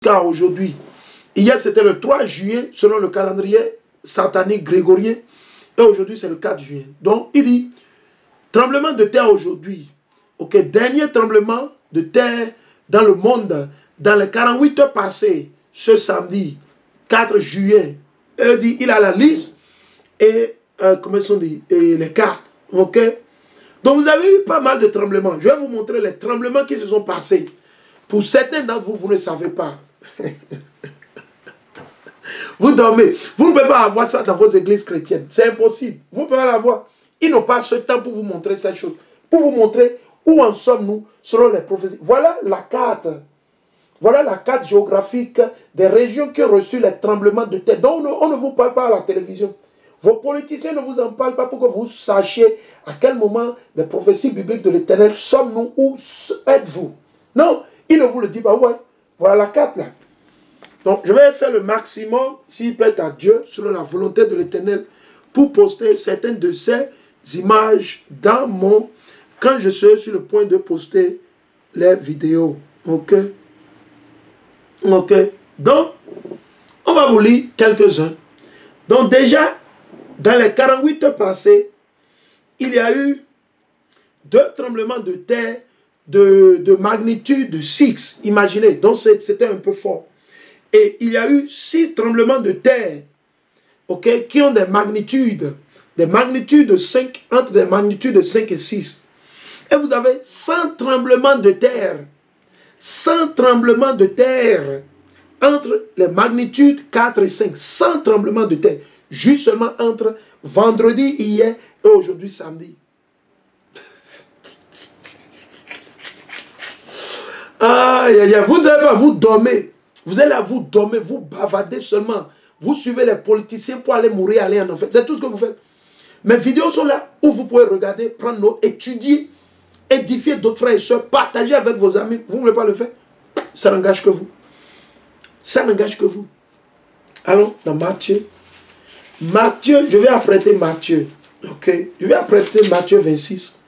jusqu'à aujourd'hui. Hier, c'était le 3 juillet, selon le calendrier satanique grégorien. Et aujourd'hui, c'est le 4 juillet. Donc, il dit, tremblement de terre aujourd'hui. Ok, dernier tremblement de terre dans le monde, dans les 48 heures passées, ce samedi, 4 juillet. Il dit, il a la liste et, comment ils dit, et les cartes. Ok. Donc, vous avez eu pas mal de tremblements. Je vais vous montrer les tremblements qui se sont passés. Pour certains d'entre vous, vous ne savez pas. Vous dormez. Vous ne pouvez pas avoir ça dans vos églises chrétiennes. C'est impossible. Vous ne pouvez pas l'avoir. Ils n'ont pas ce temps pour vous montrer cette chose. Pour vous montrer où en sommes-nous selon les prophéties. Voilà la carte. Voilà la carte géographique des régions qui ont reçu les tremblements de terre. Donc on ne vous parle pas à la télévision. Vos politiciens ne vous en parlent pas pour que vous sachiez à quel moment les prophéties bibliques de l'Éternel sommes-nous, où êtes-vous. Non, ils ne vous le disent pas. Ouais, voilà la carte là. Donc, je vais faire le maximum, s'il plaît à Dieu, selon la volonté de l'Éternel, pour poster certaines de ces images dans mon... Quand je serai sur le point de poster les vidéos. Ok? Ok? Donc, on va vous lire quelques-uns. Donc, déjà, dans les 48 heures passées, il y a eu 2 tremblements de terre de magnitude 6. Imaginez, donc c'était un peu fort. Et il y a eu 6 tremblements de terre, okay, qui ont des magnitudes de 5, entre des magnitudes de 5 et 6. Et vous avez 100 tremblements de terre. 100 tremblements de terre entre les magnitudes 4 et 5. 100 tremblements de terre. Juste seulement entre vendredi hier et aujourd'hui samedi. Aïe, aïe, aïe. Vous ne savez pas, vous dormez. Vous êtes là, vous dormez, vous bavardez seulement. Vous suivez les politiciens pour aller mourir, aller en enfer. C'est tout ce que vous faites. Mes vidéos sont là où vous pouvez regarder, prendre note, étudier, édifier d'autres frères et sœurs, partager avec vos amis. Vous ne voulez pas le faire? Ça n'engage que vous. Ça n'engage que vous. Allons dans Matthieu. Matthieu, je vais apprêter Matthieu. Ok? Je vais apprêter Matthieu 26.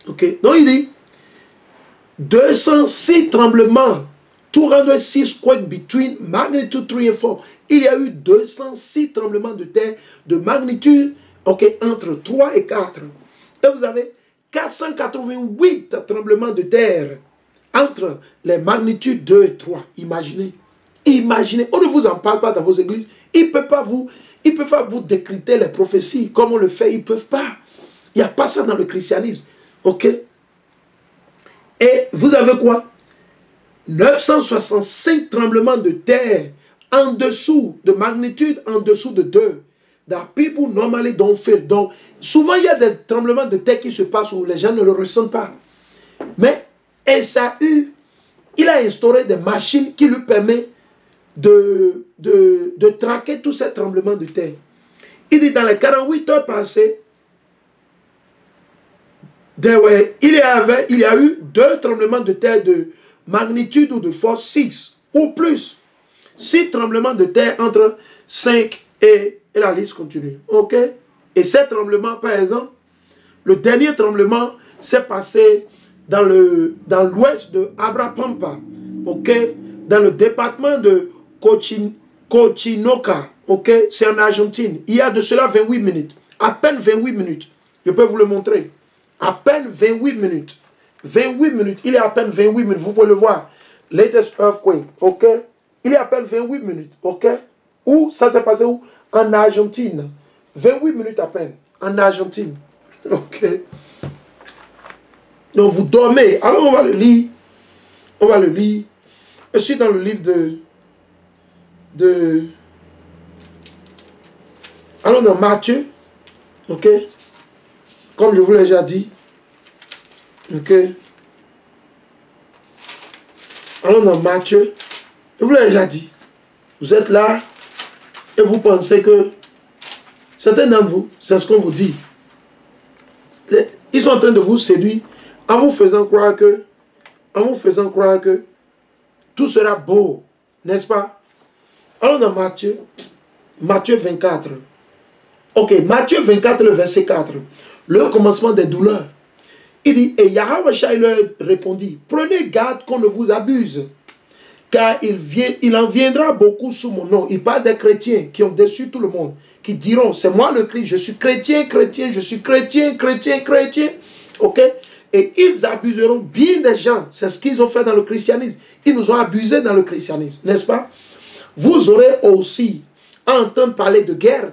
Ok? Donc il dit 206 tremblements. 206 quakes between magnitude 3 and 4. Il y a eu 206 tremblements de terre de magnitude entre 3 et 4. Et vous avez 488 tremblements de terre entre les magnitudes 2 et 3. Imaginez. Imaginez. On ne vous en parle pas dans vos églises. Ils ne peuvent pas vous décrypter les prophéties comme on le fait. Ils ne peuvent pas. Il n'y a pas ça dans le christianisme. Ok? Et vous avez quoi? 965 tremblements de terre en dessous de magnitude, en dessous de 2. That people normally don't feel. Donc, souvent, il y a des tremblements de terre qui se passent où les gens ne le ressentent pas. Mais Esaü, il a instauré des machines qui lui permettent de traquer tous ces tremblements de terre. Il dit dans les 48 heures passées, il y a eu 2 tremblements de terre de magnitude ou de force 6 ou plus. 6 tremblements de terre entre 5 et la liste continue. Ok? Et ces tremblements, par exemple, le dernier tremblement s'est passé dans l'ouest de Abrapampa. Ok? Dans le département de Cochinoca. Ok? C'est en Argentine. Il y a de cela 28 minutes. À peine 28 minutes. Je peux vous le montrer. À peine 28 minutes. 28 minutes. Il est à peine 28 minutes. Vous pouvez le voir. Latest earthquake. Ok? Il est à peine 28 minutes. Ok? Où ça s'est passé où? En Argentine. 28 minutes à peine. En Argentine. Ok? Donc vous dormez. Alors on va le lire. On va le lire. Je suis dans le livre de allons dans Matthieu. Ok? Comme je vous l'ai déjà dit. Ok? Allons dans Matthieu. Je vous l'ai déjà dit. Vous êtes là et vous pensez que certains d'entre vous, c'est ce qu'on vous dit. Ils sont en train de vous séduire en vous faisant croire que tout sera beau, n'est-ce pas? Allons dans Matthieu 24. Ok, Matthieu 24, le verset 4. Le commencement des douleurs. Il dit, et Yahweh leur répondit, prenez garde qu'on ne vous abuse, car il en viendra beaucoup sous mon nom. Il parle des chrétiens qui ont déçu tout le monde, qui diront, c'est moi le Christ, je suis chrétien, chrétien, je suis chrétien, chrétien, chrétien. Ok? Et ils abuseront bien des gens. C'est ce qu'ils ont fait dans le christianisme. Ils nous ont abusés dans le christianisme, n'est-ce pas? Vous aurez aussi à entendre parler de guerre.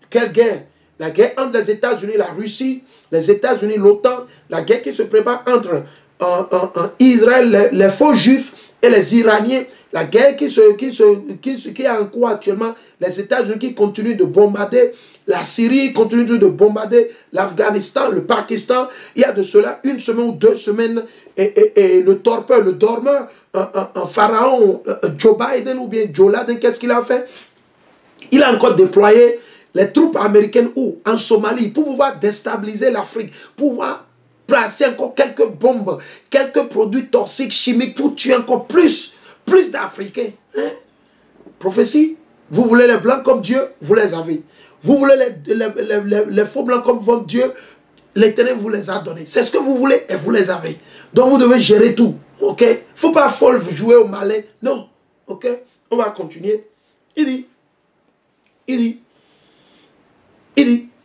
Quelle guerre? La guerre entre les États-Unis et la Russie, les États-Unis, l'OTAN, la guerre qui se prépare entre Israël, les faux juifs et les Iraniens, la guerre qui est en cours actuellement, les États-Unis qui continuent de bombarder, la Syrie continue de bombarder, l'Afghanistan, le Pakistan. Il y a de cela une semaine ou 2 semaines, et le torpeur, le dormeur, un pharaon, Joe Biden ou bien Joe Biden, qu'est-ce qu'il a fait? Il a encore déployé les troupes américaines où? En Somalie, pour pouvoir déstabiliser l'Afrique, pour pouvoir placer encore quelques bombes, quelques produits toxiques, chimiques, pour tuer encore plus d'Africains. Hein? Prophétie, vous voulez les blancs comme Dieu, vous les avez. Vous voulez les faux blancs comme Dieu, l'Éternel vous les a donnés. C'est ce que vous voulez et vous les avez. Donc vous devez gérer tout. Ok? Il ne faut pas folle jouer au malin. Non. Ok? On va continuer. Il dit,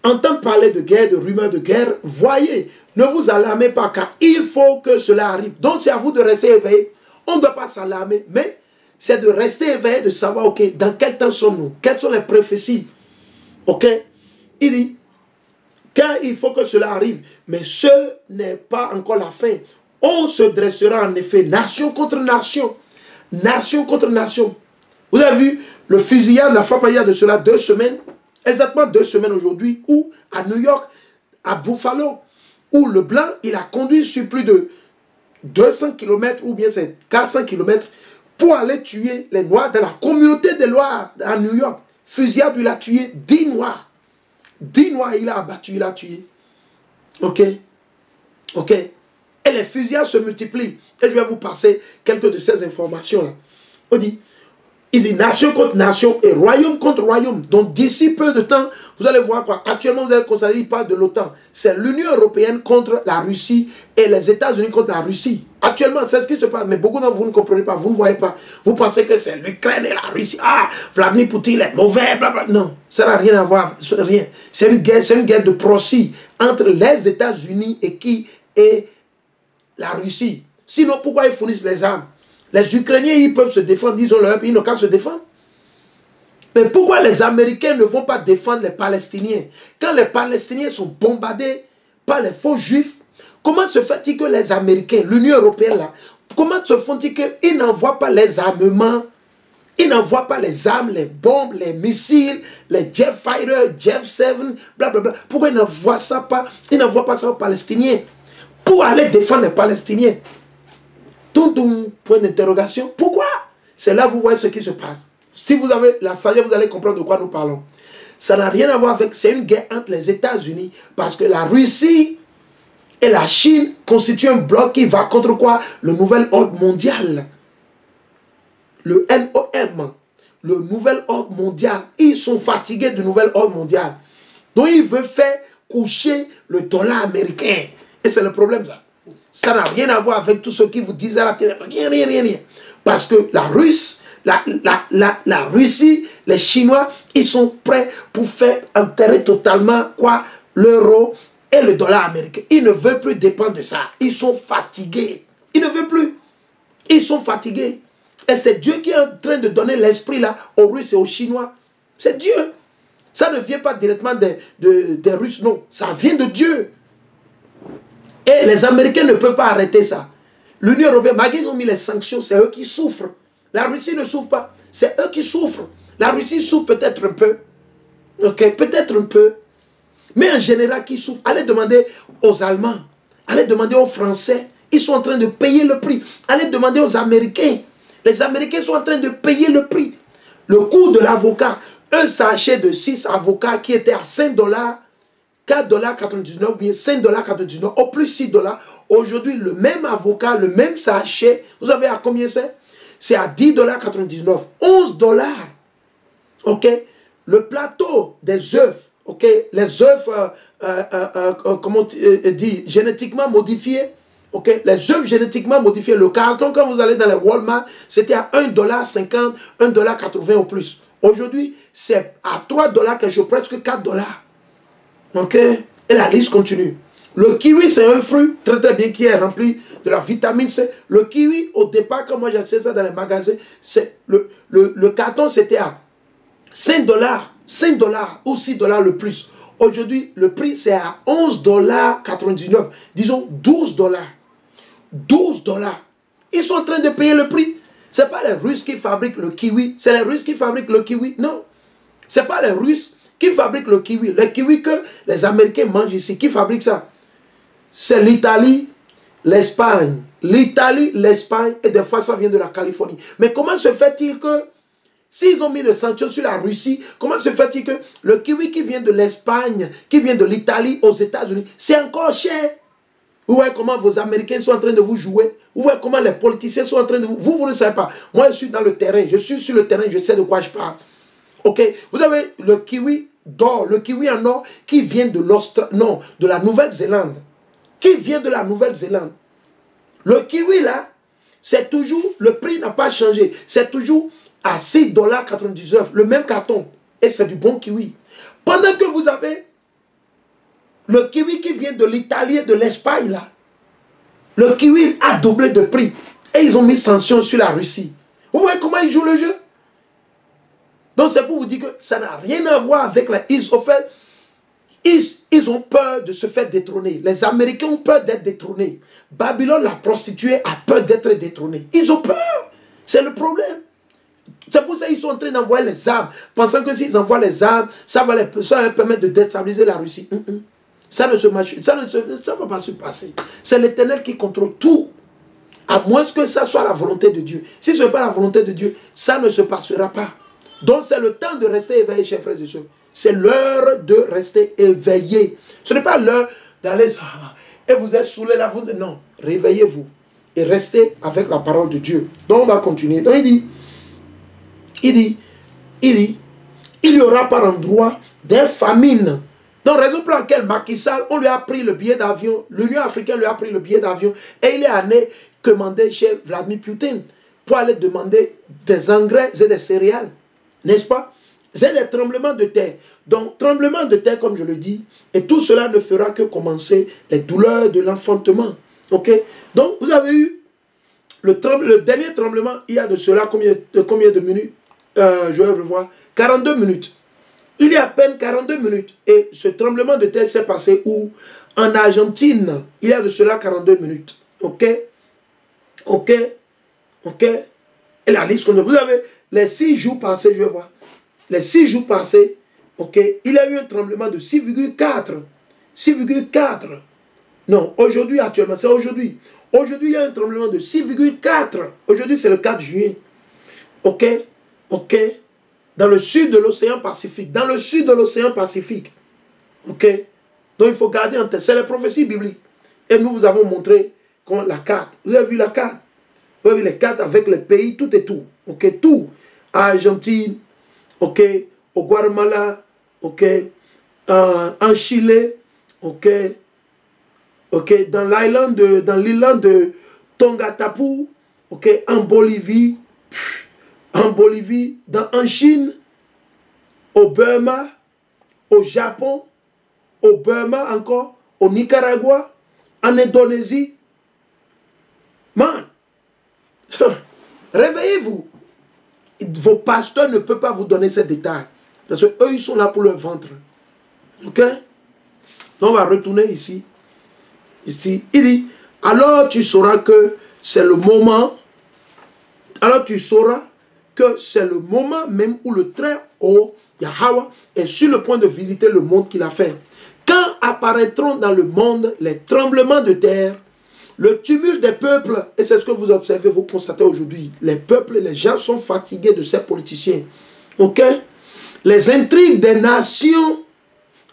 entendre parler de guerre, de rumeurs de guerre, voyez, ne vous alarmez pas, car il faut que cela arrive. Donc c'est à vous de rester éveillé. On ne doit pas s'alarmer, mais c'est de rester éveillé, de savoir, ok, dans quel temps sommes-nous? Quelles sont les prophéties? Ok? Il dit, car il faut que cela arrive, mais ce n'est pas encore la fin. On se dressera en effet, nation contre nation, nation contre nation. Vous avez vu le fusillade, la frappe il y a de cela 2 semaines, exactement 2 semaines aujourd'hui, où à New York, à Buffalo, où le blanc, il a conduit sur plus de 200 km, ou bien c'est 400 km, pour aller tuer les Noirs dans la communauté des Noirs à New York. Fusillade, il a tué 10 Noirs. 10 Noirs, il a abattu, il a tué. Ok? Ok? Et les fusillades se multiplient. Et je vais vous passer quelques de ces informations-là. On dit, il dit nation contre nation et royaume contre royaume. Donc d'ici peu de temps, vous allez voir quoi. Actuellement, vous allez constater, il parle de l'OTAN. C'est l'Union européenne contre la Russie et les États-Unis contre la Russie. Actuellement, c'est ce qui se passe. Mais beaucoup d'entre vous ne comprenez pas, vous ne voyez pas. Vous pensez que c'est l'Ukraine et la Russie. Ah, Vladimir Poutine est mauvais, blablabla. Non, ça n'a rien à voir. Rien. C'est une guerre de proxy entre les États-Unis et qui? Et la Russie. Sinon, pourquoi ils fournissent les armes? Les Ukrainiens, ils peuvent se défendre, ils n'ont qu'à se défendre. Mais pourquoi les Américains ne vont pas défendre les Palestiniens? Quand les Palestiniens sont bombardés par les faux juifs, comment se fait-il que les Américains, l'Union européenne là, comment se font-ils qu'ils n'envoient pas les armements, ils n'envoient pas les armes, les bombes, les missiles, les jet fighters, jet 7, blablabla. Pourquoi ils n'envoient pas ça aux Palestiniens pour aller défendre les Palestiniens? Point d'interrogation. Pourquoi? C'est là que vous voyez ce qui se passe. Si vous avez la sagesse, vous allez comprendre de quoi nous parlons. Ça n'a rien à voir avec... C'est une guerre entre les États-Unis parce que la Russie et la Chine constituent un bloc qui va contre quoi? Le nouvel ordre mondial. Le NOM. Le nouvel ordre mondial. Ils sont fatigués du nouvel ordre mondial. Donc ils veulent faire coucher le dollar américain. Et c'est le problème ça. Ça n'a rien à voir avec tout ce qui vous disait à la télé. Rien. Parce que la Russie, les Chinois, ils sont prêts pour faire enterrer totalement quoi? L'euro et le dollar américain. Ils ne veulent plus dépendre de ça. Ils sont fatigués. Ils ne veulent plus. Ils sont fatigués. Et c'est Dieu qui est en train de donner l'esprit là aux Russes et aux Chinois. C'est Dieu. Ça ne vient pas directement des Russes, non. Ça vient de Dieu. Et les Américains ne peuvent pas arrêter ça. L'Union européenne, malgré qu'ils ont mis les sanctions, c'est eux qui souffrent. La Russie ne souffre pas. C'est eux qui souffrent. La Russie souffre peut-être un peu. Ok, peut-être un peu. Mais en général, qui souffre? Allez demander aux Allemands. Allez demander aux Français. Ils sont en train de payer le prix. Allez demander aux Américains. Les Américains sont en train de payer le prix. Le coût de l'avocat. Un sachet de 6 avocats qui était à 5 $. 4,99 $, bien 5,99 $, au plus 6 $. Aujourd'hui, le même avocat, le même sachet, vous savez à combien c'est? C'est à 10,99 $, 11 $. Ok? Le plateau des œufs, ok? Les œufs, comment on dit, génétiquement modifiés, Ok, les œufs génétiquement modifiés, le carton, quand vous allez dans les Walmart, c'était à $1,50, $1,80 au plus. Aujourd'hui, c'est à $3 quelque chose, presque $4. Ok, et la liste continue. Le kiwi, c'est un fruit très très bien qui est rempli de la vitamine C. Le kiwi, au départ, quand moi j'achetais ça dans les magasins, le carton, c'était à $5, $5 ou $6 le plus. Aujourd'hui, le prix, c'est à $11,99. Disons $12. $12. Ils sont en train de payer le prix. Ce n'est pas les Russes qui fabriquent le kiwi. C'est les Russes qui fabriquent le kiwi. Non. Ce n'est pas les Russes qui fabriquent le kiwi. Le kiwi que les Américains mangent ici, qui fabrique ça? C'est l'Italie, l'Espagne. L'Italie, l'Espagne et des fois ça vient de la Californie. Mais comment se fait-il que, s'ils ont mis des sanctions sur la Russie, comment se fait-il que le kiwi qui vient de l'Espagne, qui vient de l'Italie aux États-Unis, c'est encore cher? Vous voyez comment vos Américains sont en train de vous jouer. Vous voyez comment les politiciens sont en train de vous... Vous ne savez pas. Moi, je suis dans le terrain. Je suis sur le terrain. Je sais de quoi je parle. Ok. Vous avez le kiwi d'or. Le kiwi en or qui vient de non, de la Nouvelle-Zélande. Qui vient de la Nouvelle-Zélande. Le kiwi là, c'est toujours... Le prix n'a pas changé. C'est toujours à $6,99. Le même carton. Et c'est du bon kiwi. Pendant que vous avez... Le kiwi qui vient de l'Italie et de l'Espagne, là, le kiwi a doublé de prix. Et ils ont mis sanctions sur la Russie. Vous voyez comment ils jouent le jeu? Donc c'est pour vous dire que ça n'a rien à voir avec la... Ils ont peur de se faire détrôner. Les Américains ont peur d'être détrônés. Babylone, la prostituée, a peur d'être détrônée. Ils ont peur. C'est le problème. C'est pour ça qu'ils sont en train d'envoyer les armes. Pensant que s'ils envoient les armes, ça va leur permettre de déstabiliser la Russie. Ça ne va pas se passer. C'est l'Éternel qui contrôle tout. À moins que ça soit la volonté de Dieu. Si ce n'est pas la volonté de Dieu, ça ne se passera pas. Donc c'est le temps de rester éveillé, chers frères et sœurs. C'est l'heure de rester éveillé. Ce n'est pas l'heure d'aller... Et vous êtes saoulé là. Non, réveillez-vous. Et restez avec la parole de Dieu. Donc on va continuer. Donc il dit, il y aura par endroit des famines. Donc, raison pour laquelle Macky Sall, on lui a pris le billet d'avion, l'Union africaine lui a pris le billet d'avion et il est allé commander chez Vladimir Poutine pour aller demander des engrais et des céréales. N'est-ce pas? C'est des tremblements de terre. Donc, tremblement de terre, comme je le dis, et tout cela ne fera que commencer les douleurs de l'enfantement. Ok? Donc, vous avez eu le dernier tremblement, il y a de cela combien de minutes? Je vais revoir. 42 minutes. Il y a à peine 42 minutes. Et ce tremblement de terre s'est passé où? En Argentine. Il y a de cela 42 minutes. Ok? Ok? Ok? Et la liste, vous avez les 6 jours passés, je vais voir. Les 6 jours passés, ok? Il y a eu un tremblement de 6,4. 6,4. Non, aujourd'hui, actuellement, c'est aujourd'hui. Aujourd'hui, il y a un tremblement de 6,4. Aujourd'hui, c'est le 4 juillet. Ok? Ok? Dans le sud de l'océan Pacifique. Dans le sud de l'océan Pacifique. Ok? Donc il faut garder en tête. C'est les prophéties bibliques. Et nous vous avons montré la carte. Vous avez vu la carte? Vous avez vu les cartes avec les pays, tout et tout. Ok? Tout. Argentine. Ok? Au Guatemala. Ok? En Chili. Ok? Ok? Dans l'île de Tongatapu. Ok? En Bolivie. En Bolivie, en Chine, au Burma, au Japon, au Burma encore, au Nicaragua, en Indonésie. Man, réveillez-vous. Vos pasteurs ne peuvent pas vous donner ces détails. Parce qu'eux, ils sont là pour leur ventre. Ok? Donc, on va retourner ici. Ici, il dit, alors tu sauras que c'est le moment. Alors tu sauras que c'est le moment même où le Très-Haut, Yahweh, est sur le point de visiter le monde qu'il a fait. Quand apparaîtront dans le monde les tremblements de terre, le tumulte des peuples, et c'est ce que vous observez, vous constatez aujourd'hui, les peuples, les gens sont fatigués de ces politiciens. Ok? Les intrigues des nations,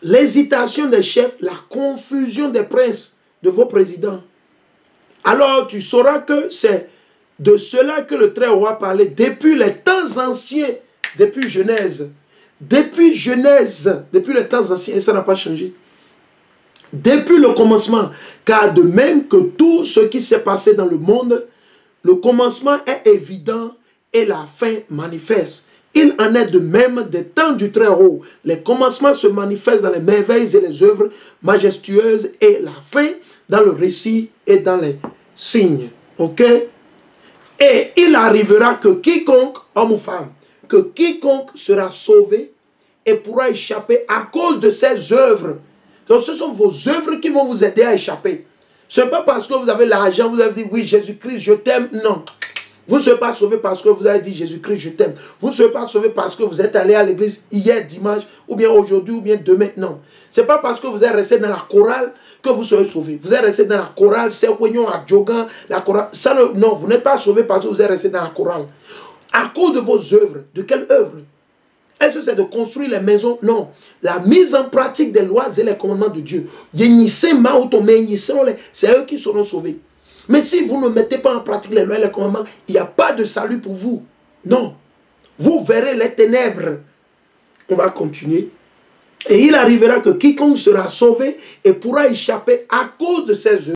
l'hésitation des chefs, la confusion des princes, de vos présidents. Alors tu sauras que c'est de cela que le Très-Haut a parlé depuis les temps anciens, depuis Genèse. Depuis Genèse, depuis les temps anciens, et ça n'a pas changé. Depuis le commencement, car de même que tout ce qui s'est passé dans le monde, le commencement est évident et la fin manifeste. Il en est de même des temps du Très-Haut. Les commencements se manifestent dans les merveilles et les œuvres majestueuses et la fin dans le récit et dans les signes. Ok? Et il arrivera que quiconque, homme ou femme, que quiconque sera sauvé et pourra échapper à cause de ses œuvres. Donc ce sont vos œuvres qui vont vous aider à échapper. Ce n'est pas parce que vous avez l'argent, vous avez dit oui Jésus-Christ je t'aime. Non. Vous ne serez pas sauvé parce que vous avez dit Jésus-Christ je t'aime. Vous ne serez pas sauvé parce que vous êtes allé à l'église hier dimanche ou bien aujourd'hui ou bien demain. Non. Ce n'est pas parce que vous êtes resté dans la chorale que vous serez sauvé. Vous êtes resté dans la chorale, c'est à Djogan, la chorale. Ça, non, vous n'êtes pas sauvé parce que vous êtes resté dans la chorale. À cause de vos œuvres. De quelles œuvres? Est-ce que c'est de construire les maisons? Non. La mise en pratique des lois et les commandements de Dieu. C'est eux qui seront sauvés. Mais si vous ne mettez pas en pratique les lois et les commandements, il n'y a pas de salut pour vous. Non. Vous verrez les ténèbres. On va continuer. Et il arrivera que quiconque sera sauvé et pourra échapper à cause de ses œuvres.